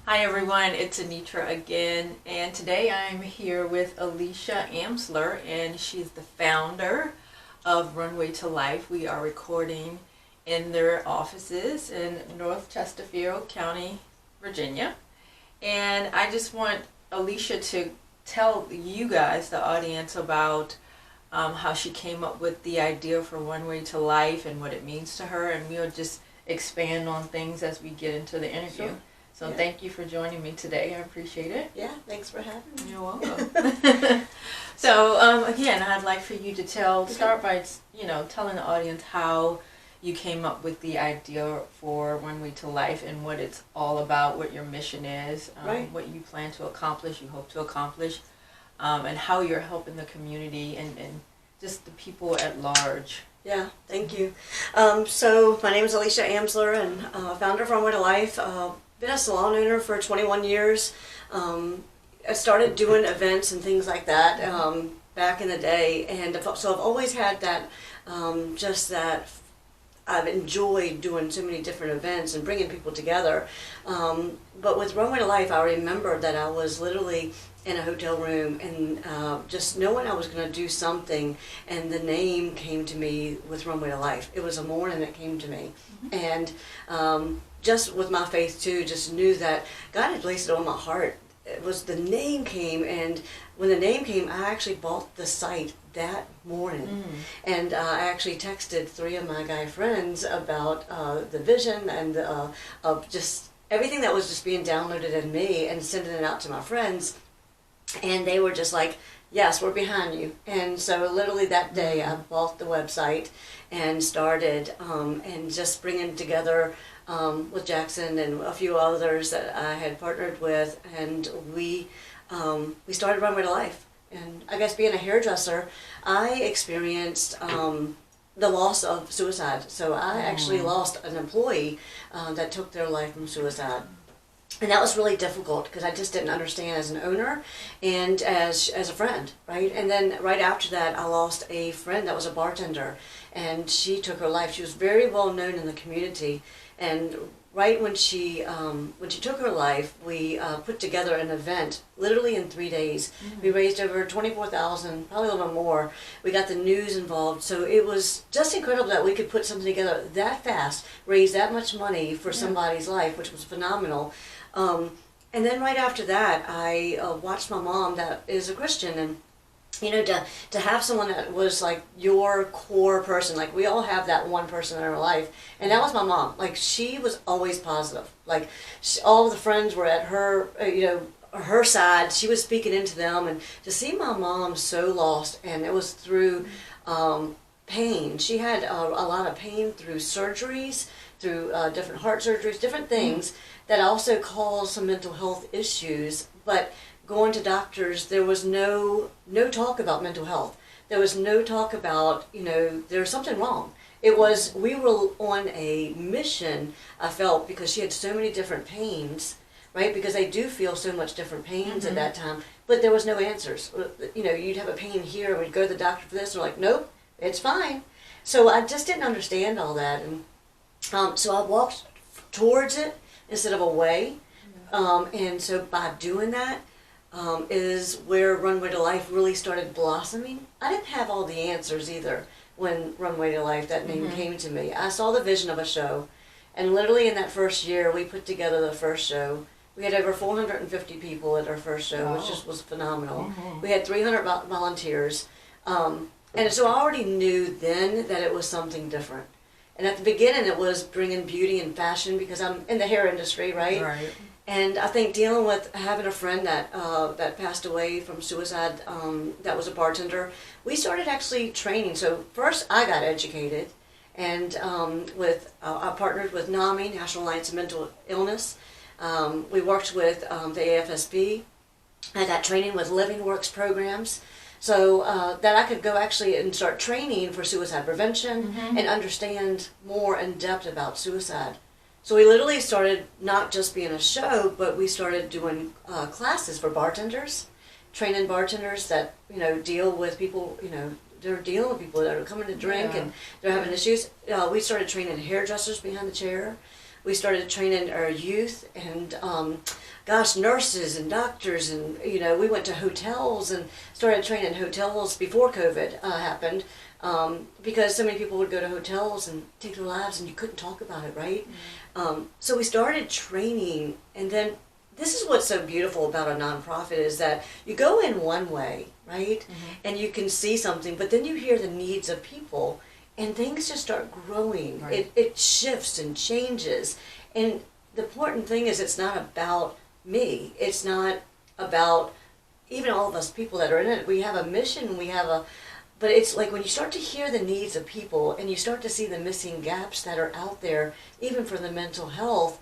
Hi everyone, it's Anitra again, and today I'm here with Alicia Amsler, and she's the founder of Runway to Life. We are recording in their offices in North Chesterfield County, Virginia, and I just want Alicia to tell you guys, the audience, about how she came up with the idea for Runway to Life and what it means to her, and we'll just expand on things as we get into the interview. Sure. So Yeah. Thank you for joining me today. I appreciate it. Yeah, thanks for having me. You're welcome. So again, I'd like for you to start by telling the audience how you came up with the idea for Runway to Life and what it's all about, what your mission is, Right. what you plan to accomplish, you hope to accomplish, and how you're helping the community and just the people at large. Yeah, thank you. So my name is Alicia Amsler, and founder of Runway to Life. Been a salon owner for 21 years. I started doing events and things like that back in the day, and so I've always had that, just that I've enjoyed doing so many different events and bringing people together. But with Runway to Life, I remember that I was literally in a hotel room and just knowing I was going to do something, and the name came to me with Runway to Life. It was a morning that came to me. And just with my faith too, just knew that God had placed it on my heart. It was the name came, and when the name came, I actually bought the site that morning. And I actually texted 3 of my guy friends about the vision and of just everything that was just being downloaded in me, and sending it out to my friends. And they were just like, yes, we're behind you. And so literally that day I bought the website and started and just bringing together with Jackson and a few others that I had partnered with, and we started Runway to Life. And I guess being a hairdresser, I experienced the loss of suicide. So I actually lost an employee that took their life from suicide. And that was really difficult because I just didn't understand as an owner and as a friend, right? And then right after that, I lost a friend that was a bartender, and she took her life. She was very well known in the community, and right when she took her life, we put together an event literally in 3 days. We raised over $24,000, probably a little bit more. We got the news involved, so it was just incredible that we could put something together that fast, raise that much money for somebody's life, which was phenomenal. And then right after that, I watched my mom, that is a Christian, and to have someone that was like your core person, like we all have that one person in our life, and that was my mom. Like, she was always positive. Like, all of the friends were at her, her side. She was speaking into them, and to see my mom so lost, and it was through pain. She had a lot of pain through surgeries, through different heart surgeries, different things that also caused some mental health issues. But going to doctors, there was no talk about mental health. There was no talk about, there's something wrong. It was, we were on a mission, I felt, because she had so many different pains, right? Because they do feel so much different pains at that time, but there was no answers. You'd have a pain here, and we'd go to the doctor for this, and they're like, nope, it's fine. So I just didn't understand all that, and so I walked towards it instead of away. And so by doing that, is where Runway to Life really started blossoming. I didn't have all the answers either when Runway to Life, that name came to me. I saw the vision of a show, and literally in that first year, we put together the first show. We had over 450 people at our first show, which just was phenomenal. We had 300 volunteers, and so I already knew then that it was something different. And at the beginning, it was bringing beauty and fashion, because I'm in the hair industry, right? Right. And I think dealing with having a friend that passed away from suicide, that was a bartender, we started actually training. So first I got educated, and I partnered with NAMI, National Alliance of Mental Illness. We worked with the AFSP. I got training with Living Works programs, so that I could go actually and start training for suicide prevention and understand more in depth about suicide. So we literally started not just being a show, but we started doing classes for bartenders, training bartenders that deal with people. They're dealing with people that are coming to drink and they're having issues. We started training hairdressers behind the chair. We started training our youth and gosh, nurses and doctors, and we went to hotels and started training hotels before COVID happened, because so many people would go to hotels and take their lives, and you couldn't talk about it, right? So we started training, and then this is what's so beautiful about a nonprofit is that you go in one way, right? And you can see something, but then you hear the needs of people, and things just start growing. Right. It shifts and changes, and the important thing is it's not about me. It's not about even all of us people that are in it. We have a mission. But it's like when you start to hear the needs of people and you start to see the missing gaps that are out there, even for the mental health,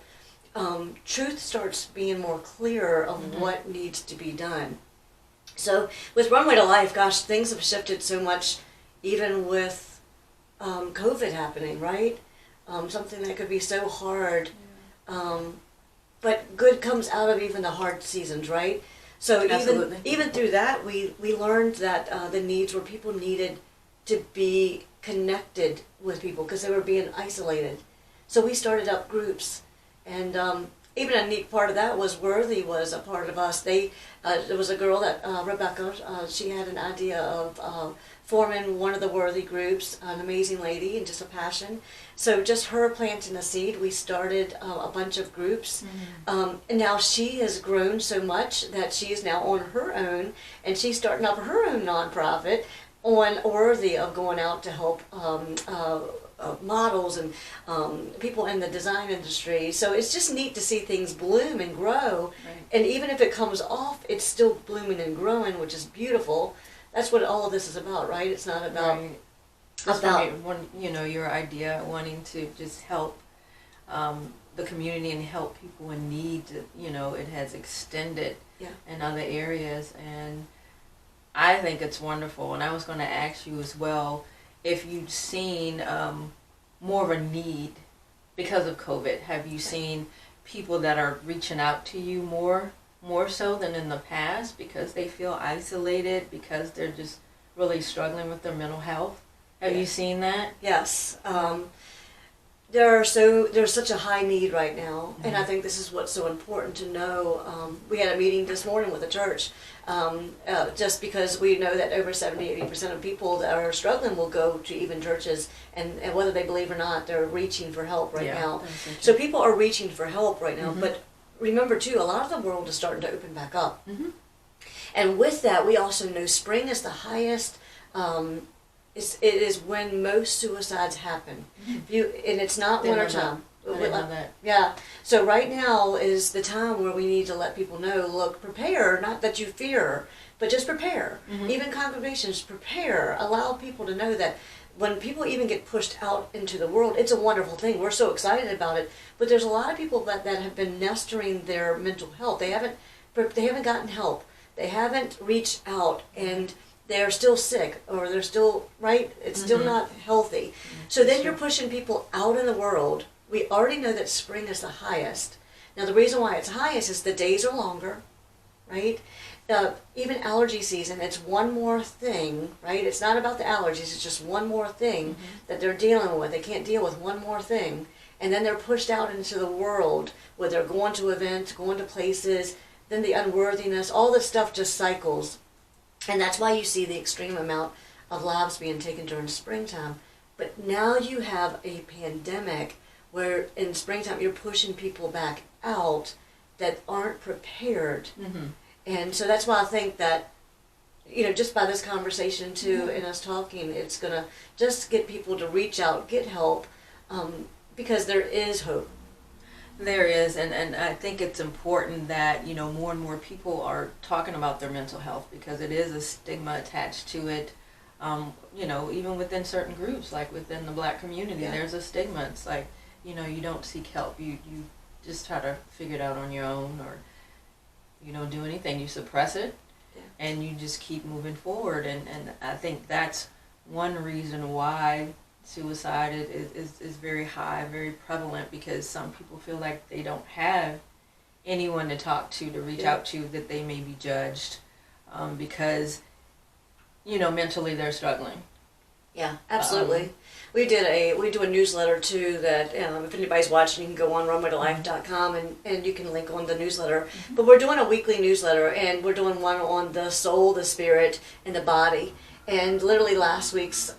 truth starts being more clear of what needs to be done. So with Runway to Life, gosh, things have shifted so much, even with COVID happening, right? Something that could be so hard. But good comes out of even the hard seasons, right? So even through that, we learned that the needs were people needed to be connected with people because they were being isolated. So we started up groups, and even a neat part of that was Worthy was a part of us. There was a girl that Rebecca. She had an idea of forming one of the Worthy groups. An amazing lady and just a passion. So just her planting a seed, we started a bunch of groups, and now she has grown so much that she is now on her own, and she's starting up her own nonprofit on Worthy of going out to help models and people in the design industry. So it's just neat to see things bloom and grow, and even if it comes off, it's still blooming and growing, which is beautiful. That's what all of this is about, right? It's not about your idea wanting to just help the community and help people in need. It has extended in other areas, and I think it's wonderful. And I was going to ask you as well if you've seen more of a need because of COVID. Have you seen people that are reaching out to you more so than in the past because they feel isolated, because they're just really struggling with their mental health? Have you seen that? Yes. There's such a high need right now, and I think this is what's so important to know. We had a meeting this morning with the church, just because we know that over 70-80% of people that are struggling will go to even churches, and whether they believe or not, they're reaching for help right now. So people are reaching for help right now, but remember too, a lot of the world is starting to open back up. And with that, we also know spring is the highest. It is when most suicides happen. And it's not wintertime. Yeah. So right now is the time where we need to let people know, look, prepare, not that you fear, but just prepare. Even congregations, prepare. Allow people to know that when people even get pushed out into the world, it's a wonderful thing. We're so excited about it. But there's a lot of people that have been nestering their mental health. They haven't gotten help. They haven't reached out, and they're still sick, or they're still, right? It's still not healthy. So then you're pushing people out in the world. We already know that spring is the highest. Now the reason why it's highest is the days are longer, right? Even allergy season, it's one more thing, right? It's not about the allergies, it's just one more thing that they're dealing with. They can't deal with one more thing. And then they're pushed out into the world where they're going to events, going to places, then the unworthiness, all this stuff just cycles. And that's why you see the extreme amount of lives being taken during springtime. But now you have a pandemic where in springtime you're pushing people back out that aren't prepared. And so that's why I think that, just by this conversation too and us talking, it's going to just get people to reach out, get help, because there is hope. There is, and I think it's important that, more and more people are talking about their mental health, because it is a stigma attached to it. Even within certain groups, like within the Black community, there's a stigma. It's like, you don't seek help. You just try to figure it out on your own, or you don't do anything. You suppress it, and you just keep moving forward. And I think that's one reason why suicide is very high, very prevalent, because some people feel like they don't have anyone to talk to reach out to, that they may be judged, because mentally they're struggling. Yeah, absolutely. we do a newsletter too that if anybody's watching, you can go on runwaytolife.com and you can link on the newsletter. Mm-hmm. But we're doing a weekly newsletter, and we're doing one on the soul, the spirit, and the body. And literally last week's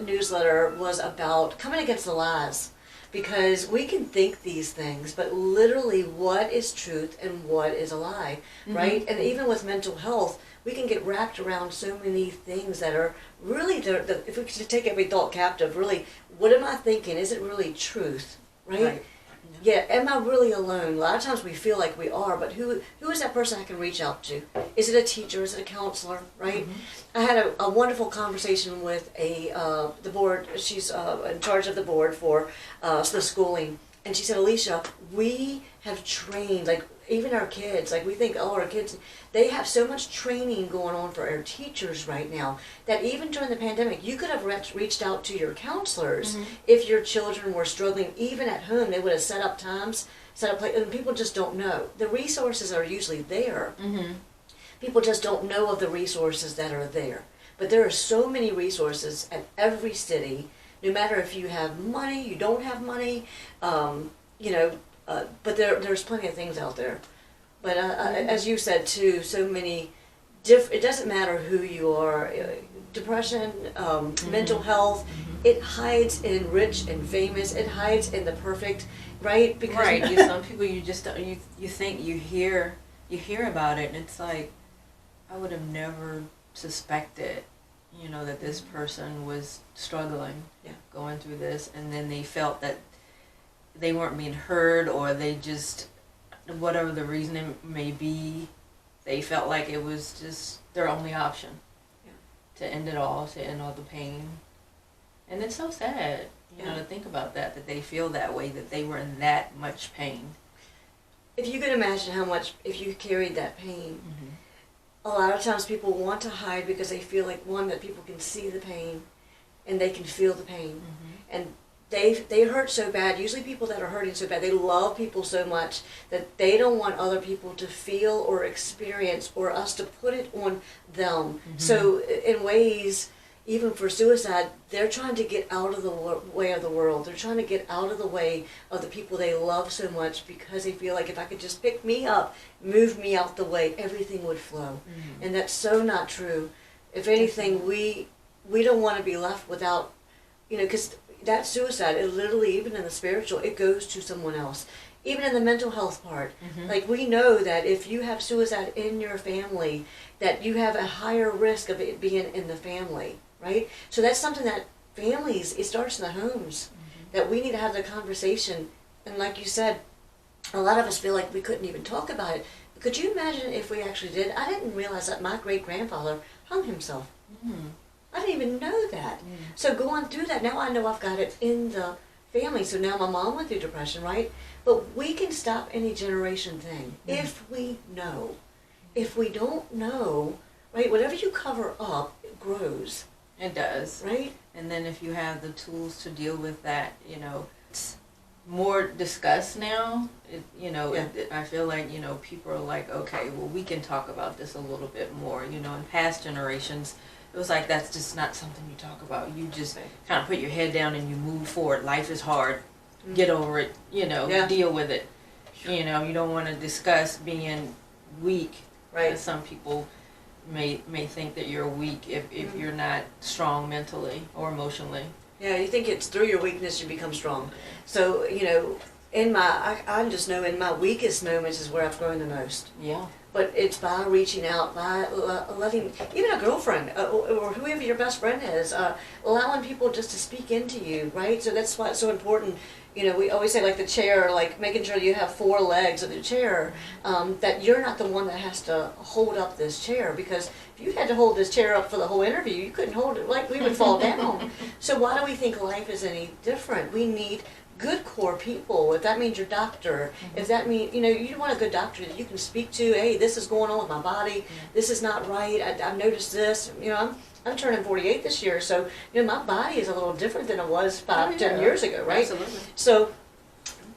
newsletter was about coming against the lies. Because we can think these things, but literally what is truth and what is a lie, right? And even with mental health, we can get wrapped around so many things that are really, if we could take every thought captive, really, what am I thinking? Is it really truth, right? Yeah, am I really alone? A lot of times we feel like we are, but who is that person I can reach out to? Is it a teacher? Is it a counselor, right? I had a wonderful conversation with the board. She's in charge of the board for the schooling. And she said, Alicia, we have trained, like even our kids, like we think, oh, our kids, they have so much training going on for our teachers right now that even during the pandemic, you could have reached out to your counselors if your children were struggling. Even at home, they would have set up times, and people just don't know. The resources are usually there. People just don't know of the resources that are there. But there are so many resources at every city, no matter if you have money, you don't have money, but there's plenty of things out there. But as you said too, so many, it doesn't matter who you are, depression, mental health, it hides in rich and famous, it hides in the perfect, right? Because some people you just don't, you think you hear about it, and it's like, I would have never suspected, that this person was struggling, going through this, and then they felt that they weren't being heard, or they just, whatever the reason it may be, they felt like it was just their only option to end it all, to end all the pain. And it's so sad, to think about that they feel that way, that they were in that much pain. If you could imagine how much, if you carried that pain, a lot of times people want to hide because they feel like, one, that people can see the pain and they can feel the pain. And they hurt so bad. Usually people that are hurting so bad, they love people so much that they don't want other people to feel or experience, or us to put it on them. So in ways, even for suicide, they're trying to get out of the way of the world. They're trying to get out of the way of the people they love so much, because they feel like if I could just pick me up, move me out the way, everything would flow. And that's so not true. If anything, we don't want to be left without, because that suicide, it literally, even in the spiritual, it goes to someone else. Even in the mental health part, like we know that if you have suicide in your family, that you have a higher risk of it being in the family, right? So that's something that families, it starts in the homes, that we need to have the conversation. And like you said, a lot of us feel like we couldn't even talk about it. But could you imagine if we actually did? I didn't realize that my great-grandfather hung himself. I didn't even know that. So going through that, now I know I've got it in the family. So now my mom went through depression, right? But we can stop any generation thing if we know. If we don't know, right, whatever you cover up, it grows. It does. Right? And then if you have the tools to deal with that, it's more discussed now. I feel like, people are like, okay, well, we can talk about this a little bit more. In past generations, it was like, that's just not something you talk about. You just kind of put your head down and you move forward. Life is hard. Get over it, deal with it. You don't want to discuss being weak. Right. Some people may think that you're weak if you're not strong mentally or emotionally. Yeah, you think it's through your weakness you become strong. So, I just know in my weakest moments is where I've grown the most. Yeah. But it's by reaching out, by letting, even a girlfriend or whoever your best friend is, allowing people just to speak into you, right? So that's why it's so important. We always say, like the chair, like making sure you have 4 legs of the chair, that you're not the one that has to hold up this chair. Because if you had to hold this chair up for the whole interview, you couldn't hold it, like we would fall down. So why do we think life is any different? We need good core people. If that means your doctor, if that means, you want a good doctor that you can speak to, hey, this is going on with my body, this is not right, I've noticed this, I'm turning 48 this year, so, my body is a little different than it was 10 years ago, right? Absolutely. So,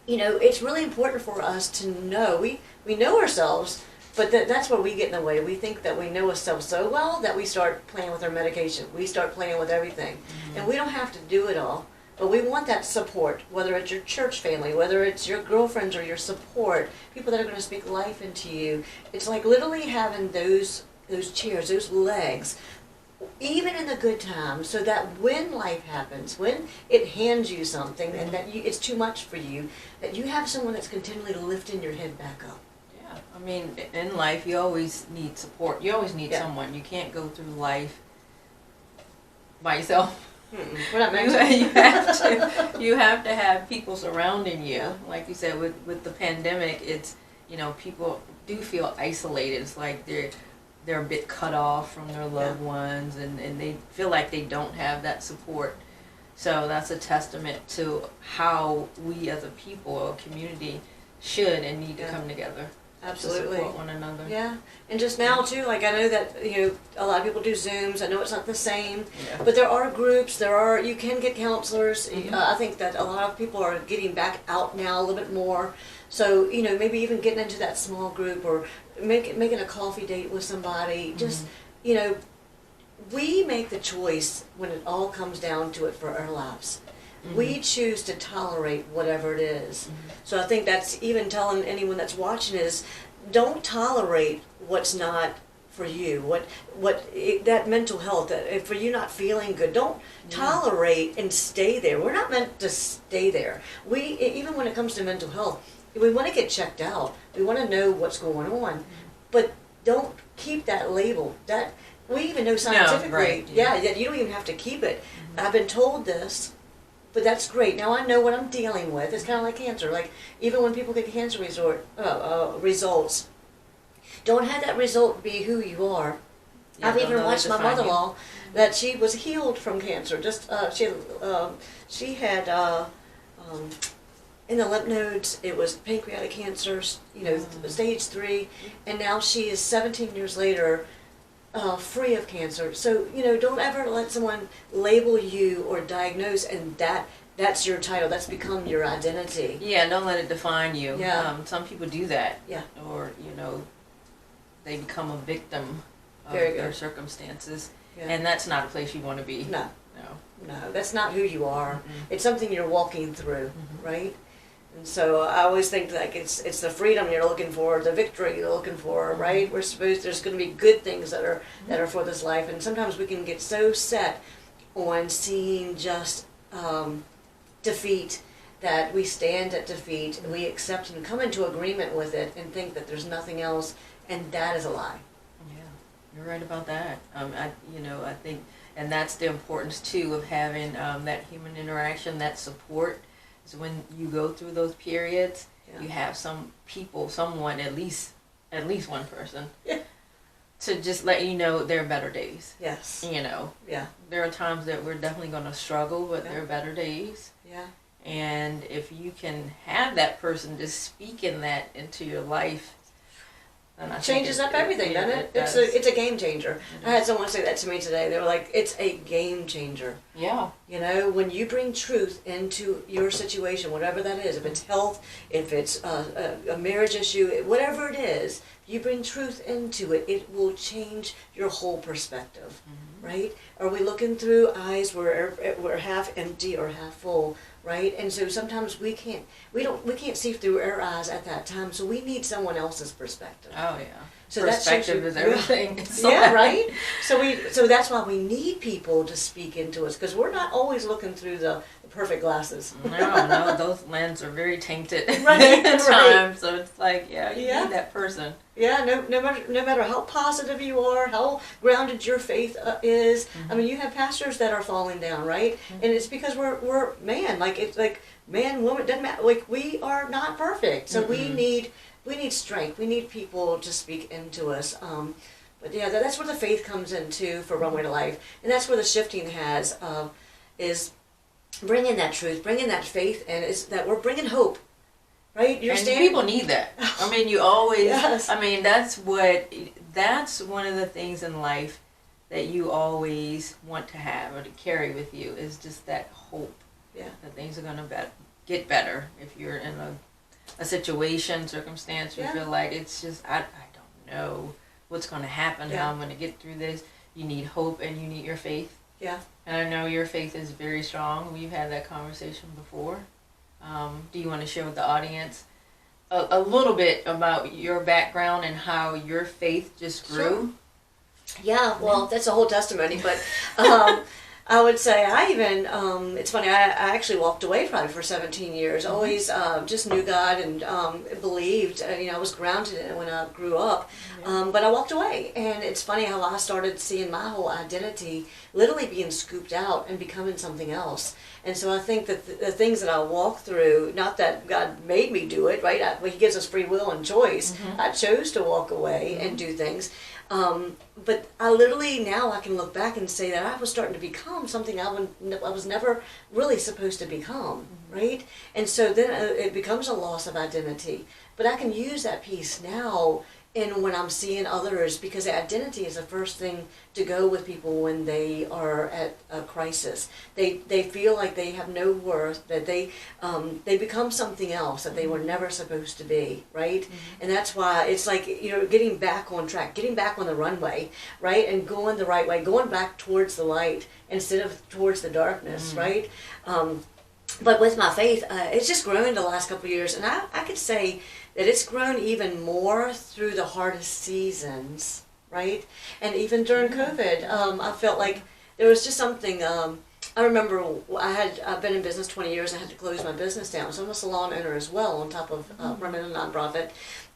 it's really important for us to know, we know ourselves, but that's where we get in the way. We think that we know ourselves so well that we start playing with our medication, we start playing with everything, and we don't have to do it all. But we want that support, whether it's your church family, whether it's your girlfriends or your support, people that are going to speak life into you. It's like literally having those chairs, those legs, even in the good times, so that when life happens, when it hands you something and that it's too much for you, that you have someone that's continually lifting your head back up. Yeah, I mean, in life, you always need support. You always need someone. You can't go through life by yourself. We're not meant to. You have to have people surrounding you. Like you said, with the pandemic, it's, people do feel isolated. It's like they're a bit cut off from their loved ones, and they feel like they don't have that support. So that's a testament to how we as a people, a community, should and need to come together. Absolutely. To support one another. Yeah. And just now too, like I know that, a lot of people do Zooms. I know it's not the same, but there are groups, you can get counselors. I think that a lot of people are getting back out now a little bit more. So, maybe even getting into that small group or making a coffee date with somebody. Just, we make the choice when it all comes down to it for our lives. We choose to tolerate whatever it is. So I think that's even telling anyone that's watching is, don't tolerate what's not for you. That mental health, that for you not feeling good, don't tolerate and stay there. We're not meant to stay there. Even when it comes to mental health, we want to get checked out. We want to know what's going on, but don't keep that label. That we even know scientifically, that you don't even have to keep it. I've been told this. But that's great. Now I know what I'm dealing with. It's kind of like cancer. Like even when people get cancer results, don't have that result be who you are. I've even watched my mother-in-law that she was healed from cancer. Just she had in the lymph nodes. It was pancreatic cancer. Stage 3, and now she is 17 years later. Free of cancer. So, don't ever let someone label you or diagnose and that's your title. That's become your identity. Yeah, don't let it define you. Yeah. Some people do that. Yeah. Or, they become a victim of Very their good. circumstances. Yeah. And that's not a place you want to be. No, that's not who you are. It's something you're walking through, right? And so I always think like it's the freedom you're looking for, the victory you're looking for, right? There's going to be good things that are for this life, and sometimes we can get so set on seeing just defeat that we stand at defeat and we accept and come into agreement with it and think that there's nothing else, and that is a lie. Yeah, you're right about that. I think, and that's the importance too of having that human interaction, that support. So when you go through those periods, you have someone, at least one person, to just let you know there are better days. Yes. Yeah. There are times that we're definitely going to struggle, but there are better days. Yeah. And if you can have that person just speaking that into your life, then I changes up everything, doesn't it? It's a game changer. I had someone say that to me today. They were like, it's a game changer. Yeah. When you bring truth into your situation, whatever that is, if it's health, if it's a marriage issue, whatever it is, you bring truth into it, it will change your whole perspective, right? Are we looking through eyes where we're half empty or half full, right? And so sometimes we can't see through our eyes at that time, so we need someone else's perspective. Oh yeah. So perspective is everything. Yeah, right? So that's why we need people to speak into us, because we're not always looking through the perfect glasses. No, those lenses are very tainted Right, at times. So it's like, you need that person. Yeah, no matter how positive you are, how grounded your faith is. I mean, you have pastors that are falling down, right? And it's because we're man, like it's like man, woman, doesn't matter. Like we are not perfect, so we need strength. We need people to speak into us. But yeah, that's where the faith comes in too for Runway to Life, and that's where the shifting is bringing that truth, bringing that faith, and it's that we're bringing hope. Right? People need that. I mean, you always, Yes. I mean, that's one of the things in life that you always want to have or to carry with you is just that hope. Yeah. That things are going to get better. If you're in a circumstance, you feel like it's just, I don't know what's going to happen, how I'm going to get through this. You need hope and you need your faith. Yeah. And I know your faith is very strong. We've had that conversation before. Do you want to share with the audience a little bit about your background and how your faith just grew? Sure. Yeah, well, that's a whole testimony, but I would say I even, it's funny, I actually walked away probably for 17 years, always just knew God and believed, I was grounded in it when I grew up, but I walked away, and it's funny how I started seeing my whole identity literally being scooped out and becoming something else. And so I think that the things that I walk through, not that God made me do it, right? He gives us free will and choice. I chose to walk away and do things. But I literally, now I can look back and say that I was starting to become something I was never really supposed to become, right? And so then it becomes a loss of identity. But I can use that piece now in when I'm seeing others, because identity is the first thing to go with people when they are at a crisis. They feel like they have no worth, that they become something else that they were never supposed to be, right? And that's why it's like, getting back on track, getting back on the runway, right? And going the right way, going back towards the light instead of towards the darkness, right? But with my faith, it's just grown the last couple of years, and I could say that it's grown even more through the hardest seasons, right? And even during COVID, I felt like there was just something. I remember I've been in business 20 years. I had to close my business down, so I'm a salon owner as well, on top of running a nonprofit.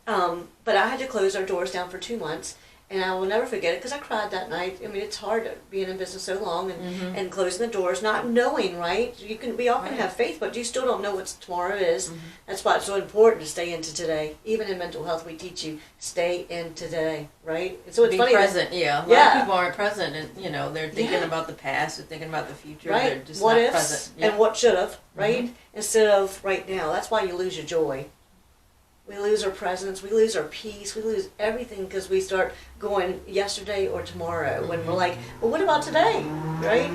But I had to close our doors down for 2 months. And I will never forget it, because I cried that night. I mean, it's hard being in business so long and closing the doors, not knowing, right? We all can have faith, but you still don't know what tomorrow is. That's why it's so important to stay into today. Even in mental health, we teach you, stay in today, right? And so it's Be funny. present, A lot of people aren't present, and they're thinking about the past, they're thinking about the future, right? They're just What not ifs present. and what should have, right? Instead of right now. That's why you lose your joy. We lose our presence, we lose our peace, we lose everything because we start going yesterday or tomorrow when we're like, well, what about today, right?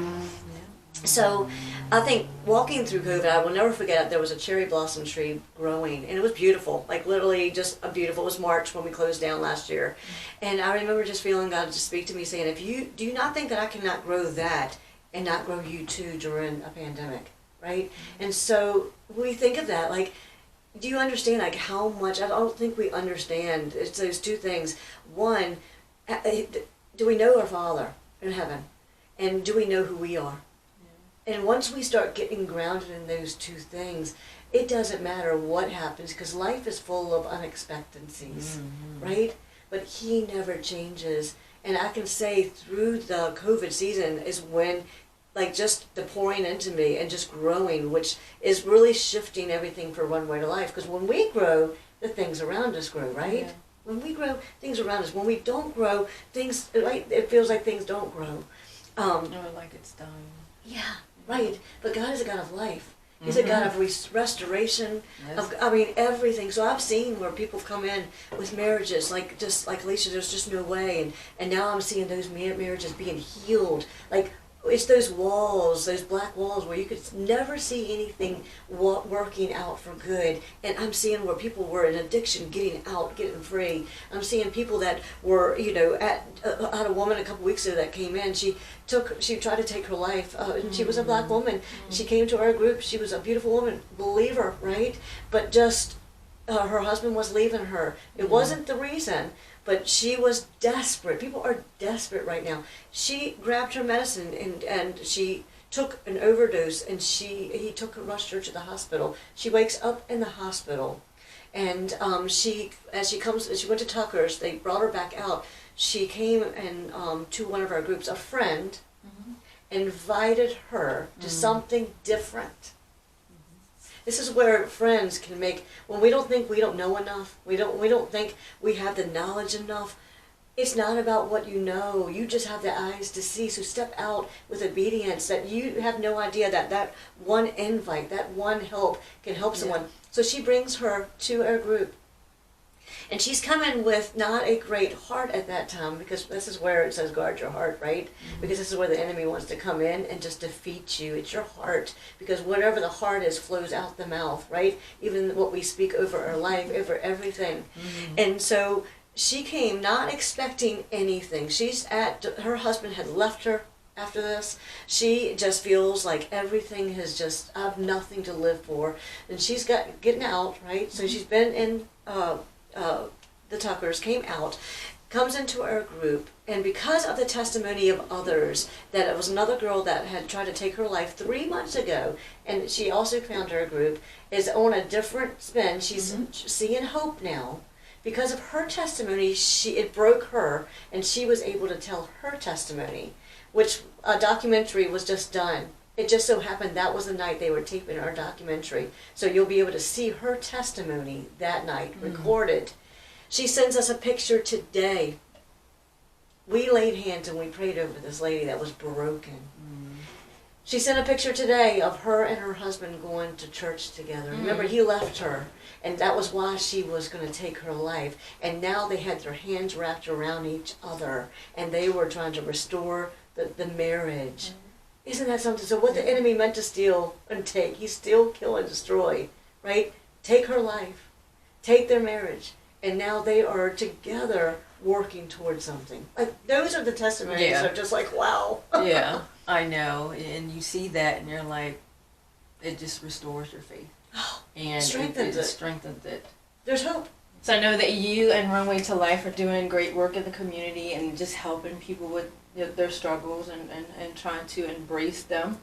So I think walking through COVID, I will never forget, there was a cherry blossom tree growing, and it was beautiful, like literally just beautiful. It was March when we closed down last year. And I remember just feeling God just speak to me saying, do you not think that I cannot grow that and not grow you too during a pandemic, right? And so we think of that, like, do you understand, like, how much? I don't think we understand. It's those two things. One, do we know our Father in heaven? And do we know who we are? Yeah. And once we start getting grounded in those two things, it doesn't matter what happens, because life is full of unexpectancies, right? But He never changes. And I can say through the COVID season is when, like, just the pouring into me and just growing, which is really shifting everything for Runway to Life. Because when we grow, the things around us grow, right? Yeah. When we grow, things around us. When we don't grow, things, like, it feels like things don't grow. Like it's dying. Yeah, right. But God is a God of life. He's a God of restoration, of, everything. So I've seen where people come in with marriages, just like Alicia, there's just no way. And now I'm seeing those marriages being healed. Like, it's those walls, those black walls where you could never see anything working out for good. And I'm seeing where people were in addiction getting out, getting free. I'm seeing people that were, I had a woman a couple weeks ago that came in. She tried to take her life. She was a black woman. She came to our group. She was a beautiful woman, believer, right? But just her husband was leaving her. It wasn't the reason. But she was desperate. People are desperate right now. She grabbed her medicine and she took an overdose, and rushed her to the hospital. She wakes up in the hospital, and she went to Tucker's. They brought her back out. She came and to one of our groups. A friend invited her to something different. This is where friends can make, when we don't think we don't know enough, we don't think we have the knowledge enough, it's not about what you know. You just have the eyes to see. So step out with obedience, that you have no idea that one invite, that one help can help someone. So she brings her to our group. And she's coming with not a great heart at that time, because this is where it says guard your heart, right? Because this is where the enemy wants to come in and just defeat you. It's your heart, because whatever the heart is flows out the mouth, right? Even what we speak over our life, over everything. And so she came not expecting anything. Her husband had left her after this. She just feels like everything has just, I have nothing to live for. And she's getting out, right? So she's been in the Tuckers, came out, comes into our group, and because of the testimony of others, that it was another girl that had tried to take her life 3 months ago, and she also found our group, is on a different spin. She's seeing hope now. Because of her testimony, it broke her, and she was able to tell her testimony, which a documentary was just done. It just so happened that was the night they were taping our documentary. So you'll be able to see her testimony that night, recorded. She sends us a picture today. We laid hands and we prayed over this lady that was broken. She sent a picture today of her and her husband going to church together. Remember, he left her, and that was why she was going to take her life. And now they had their hands wrapped around each other, and they were trying to restore the marriage. Isn't that something? So what the enemy meant to steal and take, he's still kill and destroy, right? Take her life, take their marriage. And now they are together working towards something. Like, those are the testimonies are just like, wow. Yeah, I know. And you see that and you're like, it just restores your faith. And strengthens it. Strengthens it. There's hope. So I know that you and Runway to Life are doing great work in the community and just helping people with their struggles and trying to embrace them.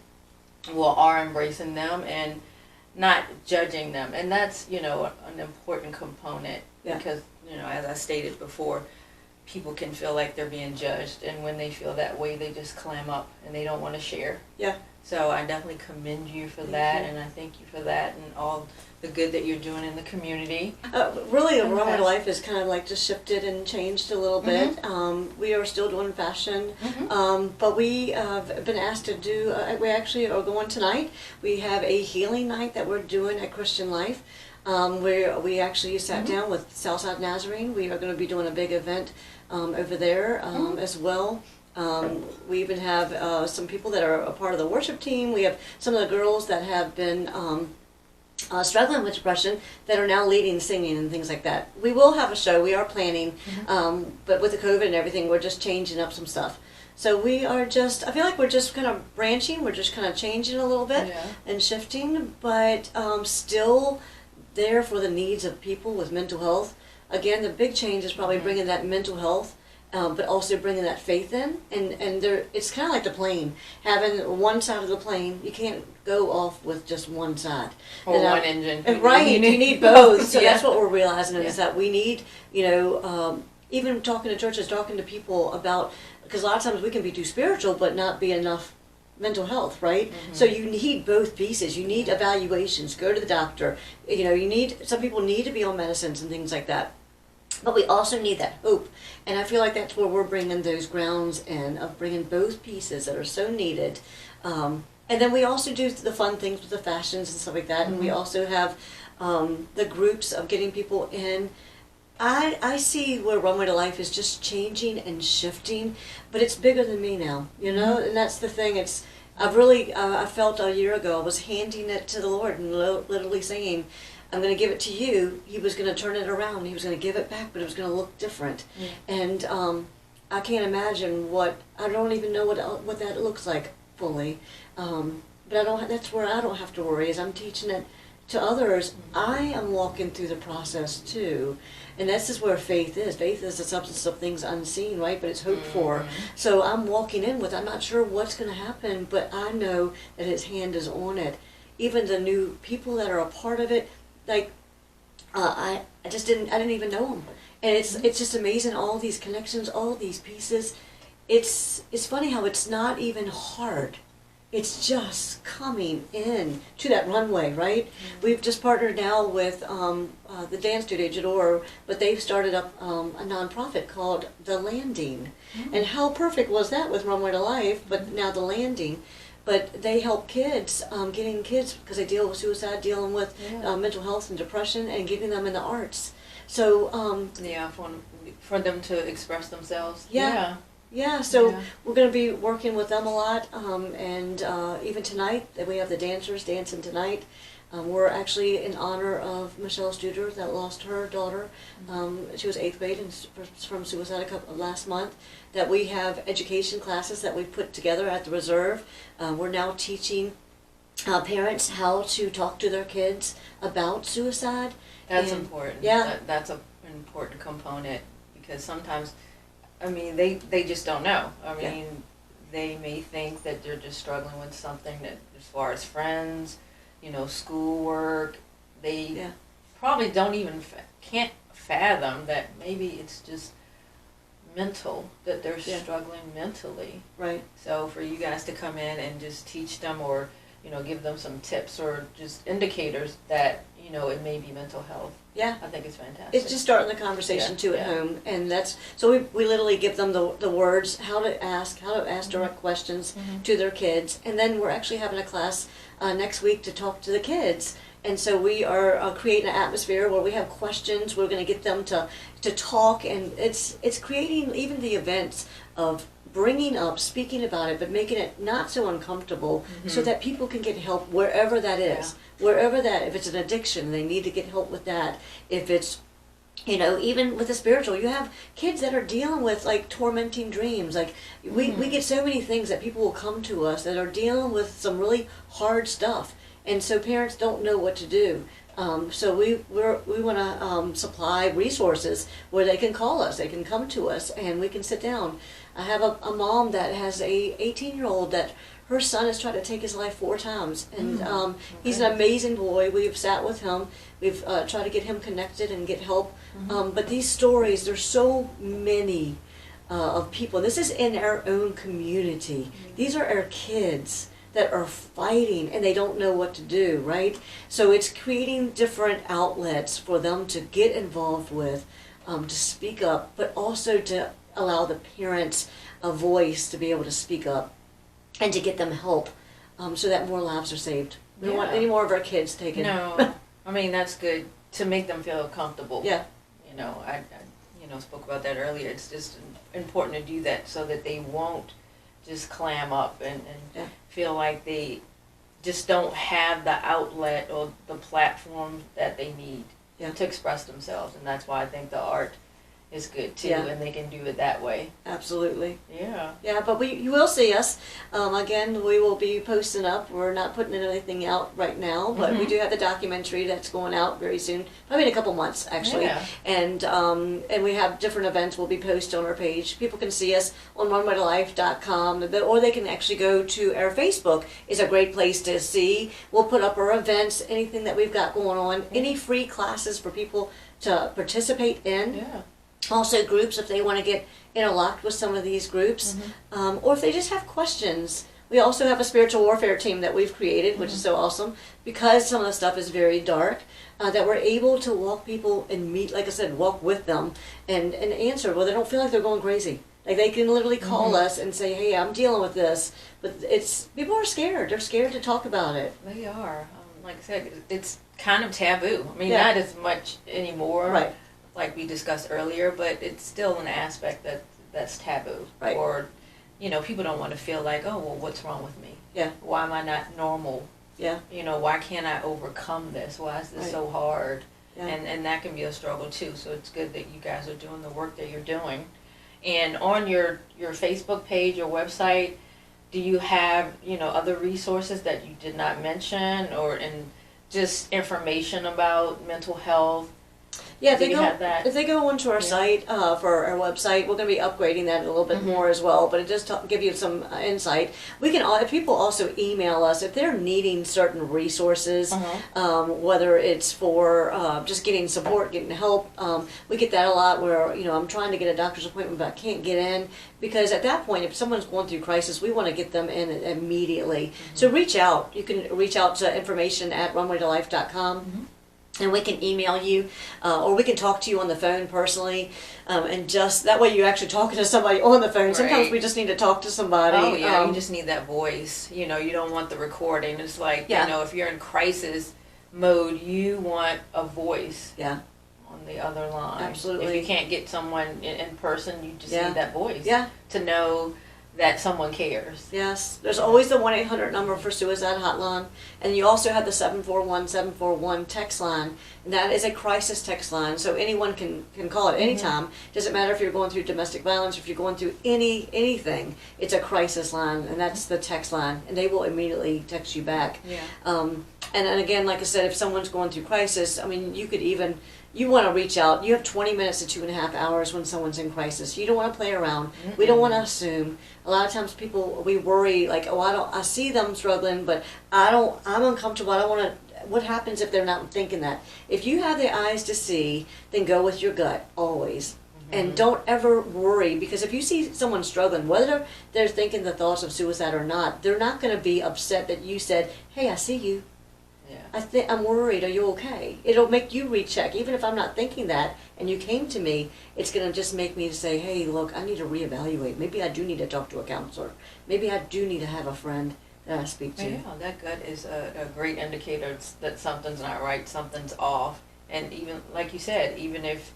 Are embracing them and not judging them. And that's, an important component. Yeah. Because, as I stated before, people can feel like they're being judged, and when they feel that way, they just clam up and they don't want to share. Yeah. So I definitely commend you for that, and I thank you for that and all the good that you're doing in the community. Really, Runway to Life has kind of like just shifted and changed a little bit. We are still doing fashion, but we have been asked to do, we actually are going tonight. We have a healing night that we're doing at Christian Life. Where we actually sat down with Southside Nazarene. We are going to be doing a big event over there as well. We even have some people that are a part of the worship team. We have some of the girls that have been struggling with depression that are now leading singing and things like that. We will have a show. We are planning, but with the COVID and everything, we're just changing up some stuff. So we are just, I feel like we're just kind of branching. We're just kind of changing a little bit and shifting, but still there for the needs of people with mental health. Again, the big change is probably bringing that mental health, but also bringing that faith in. And there, it's kind of like the plane. Having one side of the plane, you can't go off with just one side. Or one engine. And right, you need both. So that's what we're realizing is that we need, even talking to churches, talking to people about, because a lot of times we can be too spiritual but not be enough mental health, right? So you need both pieces. You need evaluations. Go to the doctor. Some people need to be on medicines and things like that. But we also need that hope. And I feel like that's where we're bringing those grounds in, of bringing both pieces that are so needed. And then we also do the fun things with the fashions and stuff like that. And we also have the groups of getting people in. I see where Runway to Life is just changing and shifting, but it's bigger than me now, and that's the thing. I felt a year ago I was handing it to the Lord and literally saying, I'm going to give it to you. He was going to turn it around. He was going to give it back, but it was going to look different. And I can't imagine I don't even know what that looks like fully. But that's where I don't have to worry, is I'm teaching it to others. I am walking through the process too. And this is where faith is. Faith is the substance of things unseen, right? But it's hoped for. So I'm walking in with, I'm not sure what's going to happen, but I know that His hand is on it. Even the new people that are a part of it, like, I didn't even know them. And it's just amazing, all these connections, all these pieces. It's funny how it's not even hard. It's just coming in to that runway, right? We've just partnered now with the dance studio, Jador, but they've started up a nonprofit called The Landing. And how perfect was that with Runway to Life, but now The Landing. But they help kids, getting kids, because they deal with suicide, dealing with mental health and depression, and getting them in the arts. So for them to express themselves. So we're going to be working with them a lot, and even tonight, we have the dancers dancing tonight. We're actually in honor of Michelle Studer that lost her daughter. She was 8th grade and from suicide last month. That we have education classes that we've put together at the Reserve. We're now teaching parents how to talk to their kids about suicide. That's important. Yeah. That's an important component, because sometimes, I mean, they just don't know. I mean, they may think that they're just struggling with something that, as far as friends, schoolwork, they probably don't even, can't fathom that maybe it's just mental, that they're struggling mentally. Right. So for you guys to come in and just teach them, or give them some tips or just indicators that it may be mental health. Yeah, I think it's fantastic. It's just starting the conversation too at home, and that's so we literally give them the words, how to ask direct questions to their kids, and then we're actually having a class next week to talk to the kids. And so we are creating an atmosphere where we have questions. We're going to get them to talk, and it's creating even the events of bringing up, speaking about it, but making it not so uncomfortable, so that people can get help wherever that is. Wherever that, if it's an addiction, they need to get help with that. If it's, even with the spiritual, you have kids that are dealing with like tormenting dreams. Like we get so many things that people will come to us that are dealing with some really hard stuff. And so parents don't know what to do. So we want to supply resources where they can call us, they can come to us, and we can sit down. I have a mom that has a 18-year-old that her son has tried to take his life 4 times, and he's an amazing boy. We've sat with him. We've tried to get him connected and get help. But these stories, there's so many of people. This is in our own community. These are our kids that are fighting and they don't know what to do, right? So it's creating different outlets for them to get involved with, to speak up, but also to allow the parents a voice to be able to speak up and to get them help, so that more lives are saved. We don't want any more of our kids taken. No, I mean, that's good to make them feel comfortable. Yeah. I spoke about that earlier. It's just important to do that so that they won't just clam up and feel like they just don't have the outlet or the platform that they need to express themselves. And that's why I think the art is good too, and they can do it that way. Absolutely. Yeah. Yeah, but you will see us. Again, we will be posting up. We're not putting anything out right now, but we do have the documentary that's going out very soon, probably in a couple months actually. Yeah. And we have different events we'll be posted on our page. People can see us on runwaytolife.com, or they can actually go to our Facebook. Is a great place to see. We'll put up our events, anything that we've got going on, any free classes for people to participate in. Yeah. Also groups if they want to get interlocked with some of these groups, or if they just have questions. We also have a spiritual warfare team that we've created, which is so awesome, because some of the stuff is very dark, that we're able to walk people and meet, like I said, walk with them and answer. Well, they don't feel like they're going crazy. Like they can literally call us and say, hey, I'm dealing with this. But people are scared. They're scared to talk about it. They are. Like I said, it's kind of taboo. I mean, not as much anymore. Right. Like we discussed earlier, but it's still an aspect that's taboo. Right. Or, people don't want to feel like, oh, well, what's wrong with me? Yeah. Why am I not normal? Yeah. Why can't I overcome this? Why is this so hard? Yeah. And that can be a struggle too. So it's good that you guys are doing the work that you're doing. And on your Facebook page, your website, do you have, other resources that you did not mention, and just information about mental health? Yeah, if they go onto our site, for our website, we're going to be upgrading that a little bit more as well, but it does give you some insight. We can, if people also email us, if they're needing certain resources, whether it's for just getting support, getting help, we get that a lot where, I'm trying to get a doctor's appointment but I can't get in, because at that point, if someone's going through crisis, we want to get them in immediately. So reach out. You can reach out to information@runwaytolife.com. And we can email you, or we can talk to you on the phone personally, and just that way you're actually talking to somebody on the phone. Right. Sometimes we just need to talk to somebody. Oh yeah, you just need that voice. You don't want the recording. It's like, if you're in crisis mode, you want a voice. Yeah. On the other line. Absolutely. If you can't get someone in person, you just need that voice. Yeah. To know that someone cares. Yes, there's always the 1-800 number for suicide hotline, and you also have the 741-741 text line, and that is a crisis text line, so anyone can call it anytime. Doesn't matter if you're going through domestic violence, if you're going through anything, it's a crisis line, and that's the text line, and they will immediately text you back. Yeah. And again, like I said, if someone's going through crisis, I mean, you want to reach out. You have 20 minutes to 2.5 hours when someone's in crisis. You don't want to play around. We don't want to assume. A lot of times we worry, like, oh, I see them struggling, but I'm uncomfortable. I don't want to, what happens if they're not thinking that? If you have the eyes to see, then go with your gut, always. And don't ever worry, because if you see someone struggling, whether they're thinking the thoughts of suicide or not, they're not going to be upset that you said, hey, I see you. Yeah. I'm worried. Are you okay? It'll make you recheck. Even if I'm not thinking that, and you came to me, it's going to just make me say, hey, look, I need to reevaluate. Maybe I do need to talk to a counselor. Maybe I do need to have a friend that I speak to. Yeah, that gut is a great indicator that something's not right, something's off. And even, like you said, even if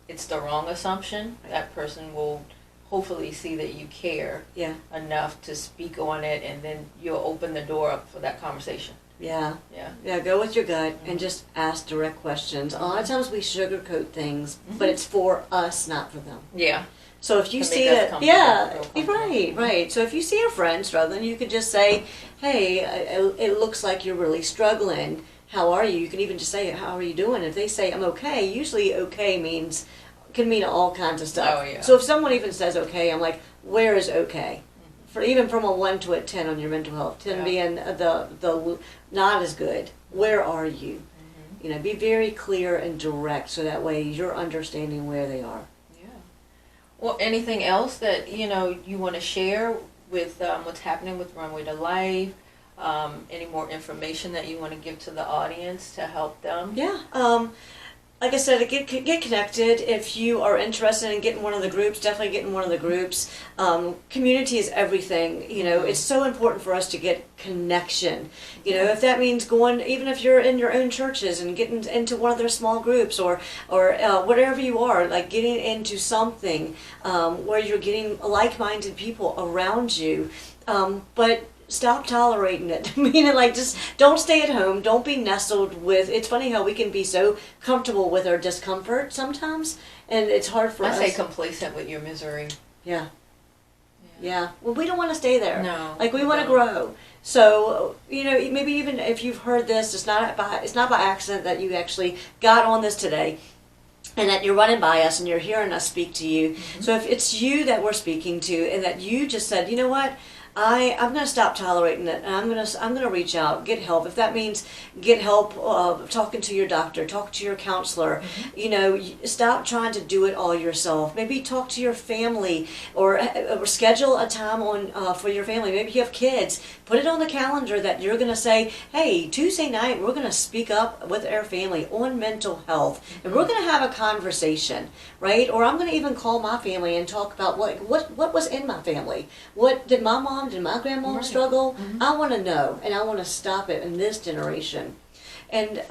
it's the wrong assumption, that person will hopefully see that you care enough to speak on it, and then you'll open the door up for that conversation. Yeah, go with your gut and just ask direct questions. A lot of times we sugarcoat things, but it's for us, not for them. Yeah. So if you see it, right. So if you see a friend struggling, you could just say, hey, it looks like you're really struggling. How are you? You can even just say, how are you doing? If they say, I'm okay, usually okay can mean all kinds of stuff. Oh, yeah. So if someone even says okay, I'm like, where is okay? Even from a 1 to a 10 on your mental health, 10 being the not as good. Where are you? You know, be very clear and direct, so that way you're understanding where they are. Yeah. Well, anything else that you want to share with what's happening with Runway to Life? Any more information that you want to give to the audience to help them? Yeah. Like I said, get connected. If you are interested in getting one of the groups, definitely get in one of the groups. Community is everything. You know, it's so important for us to get connection. You know, if that means going, even if you're in your own churches and getting into one of their small groups or whatever you are, like getting into something where you're getting like-minded people around you. But stop tolerating it. Meaning, like, just don't stay at home. Don't be nestled with. It's funny how we can be so comfortable with our discomfort sometimes, and it's hard for us. I say complacent with your misery. Yeah. Well, we don't want to stay there. No. Like, we want to grow. So, you know, maybe even if you've heard this, it's not by accident that you actually got on this today, and that you're running by us and you're hearing us speak to you. So if it's you that we're speaking to, and that you just said, you know what, I'm going to stop tolerating it, and I'm going to reach out, get help. If that means get help talking to your doctor, talk to your counselor. You know, stop trying to do it all yourself. Maybe talk to your family, or schedule a time on for your family. Maybe you have kids. Put it on the calendar that you're going to say, hey, Tuesday night we're going to speak up with our family on mental health, and we're going to have a conversation, right? Or I'm going to even call my family and talk about what was in my family. What did my mom, did my grandma struggle? I want to know, and I want to stop it in this generation. And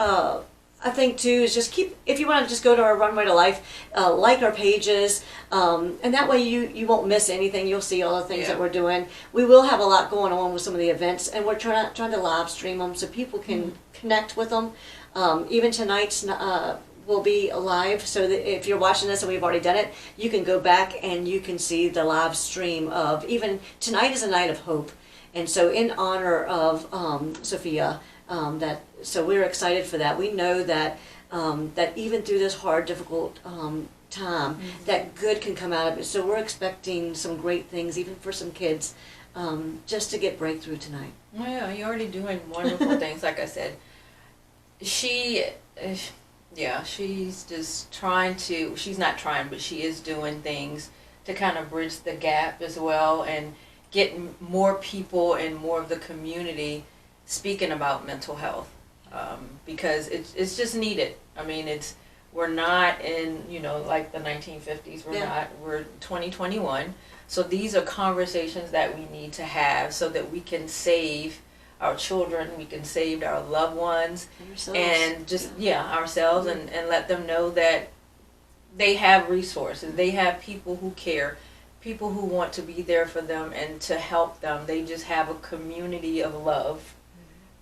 I think too is just if you want to just go to our Runway to Life, like our pages, and that way you won't miss anything. You'll see all the things that we're doing. We will have a lot going on with some of the events, and we're trying to live stream them so people can connect with them. Even tonight's will be live, so that if you're watching this and we've already done it, you can go back and you can see the live stream of, even tonight is a night of hope, and so in honor of Sophia, so we're excited for that. We know that that even through this hard, difficult time, that good can come out of it. So we're expecting some great things, even for some kids, just to get breakthrough tonight. Well, yeah, you're already doing wonderful things. Like I said, she's just she's not trying, but she is doing things to kind of bridge the gap as well, and get more people and more of the community speaking about mental health, because it's just needed. I mean, we're not in, like the 1950s. We're 2021. So these are conversations that we need to have so that we can save our children, we can save our loved ones, and just ourselves, and let them know that they have resources, they have people who care. people who want to be there for them and to help them. They just have a community of love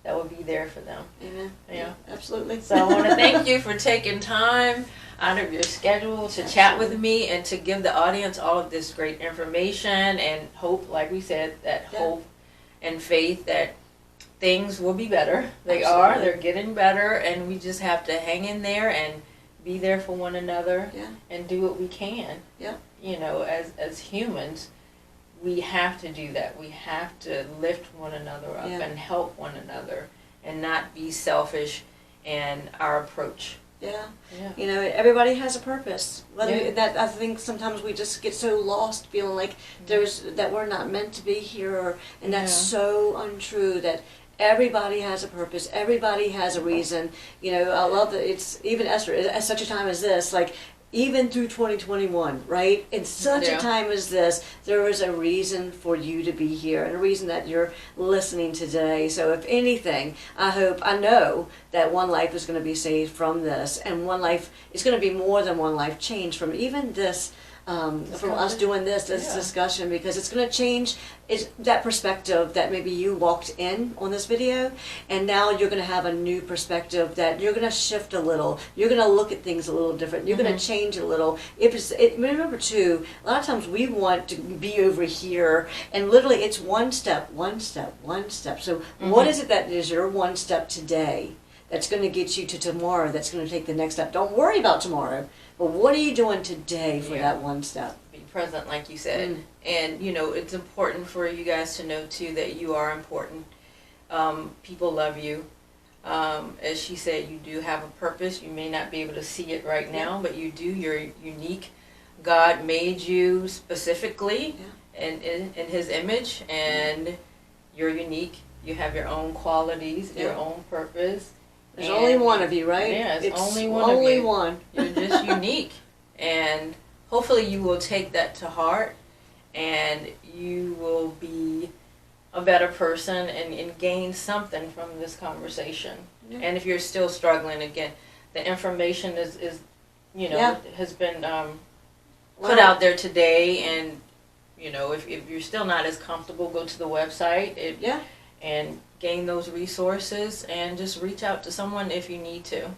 that will be there for them. Amen. Yeah, absolutely. So I want to thank you for taking time out of your schedule to chat with me and to give the audience all of this great information and hope, like we said, that hope and faith that things will be better. They are. They're getting better, and we just have to hang in there and be there for one another and do what we can. Yeah. You know, as humans, we have to do that. We have to lift one another up and help one another and not be selfish in our approach. Yeah. You know, everybody has a purpose. Yeah. That I think sometimes we just get so lost feeling like that we're not meant to be here, and that's so untrue. That everybody has a purpose. Everybody has a reason. You know, I love that it's even Esther at such a time as this, like even through 2021, right? In such a time as this, there is a reason for you to be here and a reason that you're listening today. So if anything, I know that one life is going to be saved from this, and one life is going to be more than one life changed from even this, from us doing this discussion, because it's going to change that perspective that maybe you walked in on this video, and now you're going to have a new perspective that you're going to shift a little. You're going to look at things a little different. You're going to change a little. Remember too, a lot of times we want to be over here, and literally it's one step, one step, one step. So what is it that is your one step today that's going to get you to tomorrow, that's going to take the next step? Don't worry about tomorrow, but what are you doing today for that one step? Be present, like you said. And, you know, it's important for you guys to know, too, that you are important. People love you. As she said, you do have a purpose. You may not be able to see it right now, but you do. You're unique. God made you specifically in His image, and you're unique. You have your own qualities, your own purpose. There's only one of you, right? Yeah, it's only one of you. You're just unique. And hopefully you will take that to heart, and you will be a better person and gain something from this conversation. And if you're still struggling, again, the information is you know, has been put out there today. And, you know, if you're still not as comfortable, go to the website. And gain those resources, and just reach out to someone if you need to.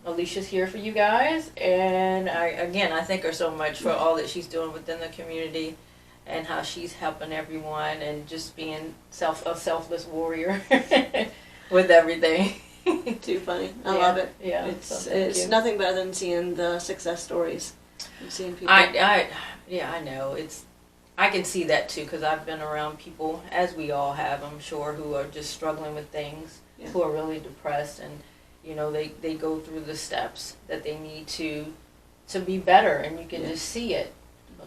Alicia's here for you guys, and I thank her so much for all that she's doing within the community and how she's helping everyone and just being a selfless warrior with everything. Too funny. I love it. Yeah, it's nothing better than seeing the success stories and seeing people. I know I can see that too, because I've been around people, as we all have, I'm sure, who are just struggling with things, who are really depressed, and you know, they go through the steps that they need to be better, and you can just see it,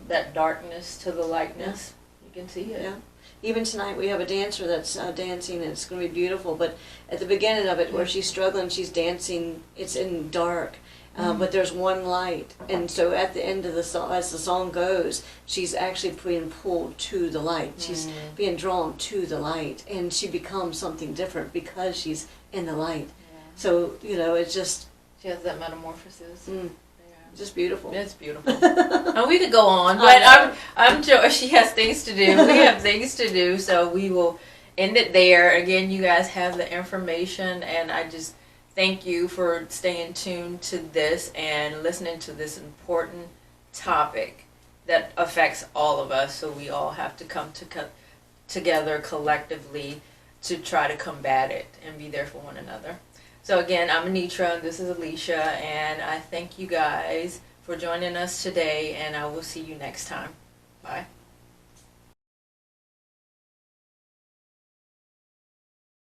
that darkness to the lightness. You can see it. Even tonight we have a dancer that's dancing, and it's going to be beautiful, but at the beginning of it, where she's struggling, she's dancing, it's in dark. But there's one light, and so at the end of the song, as the song goes, she's actually being pulled to the light. She's being drawn to the light, and she becomes something different because she's in the light. So, you know, it's just... She has that metamorphosis. Just beautiful. It's beautiful. And we could go on, but I'm sure she has things to do. We have things to do, so we will end it there. Again, you guys have the information, and I just... thank you for staying tuned to this and listening to this important topic that affects all of us. So we all have to come together collectively to try to combat it and be there for one another. So again, I'm Anitra, and this is Alicia, and I thank you guys for joining us today, and I will see you next time. Bye.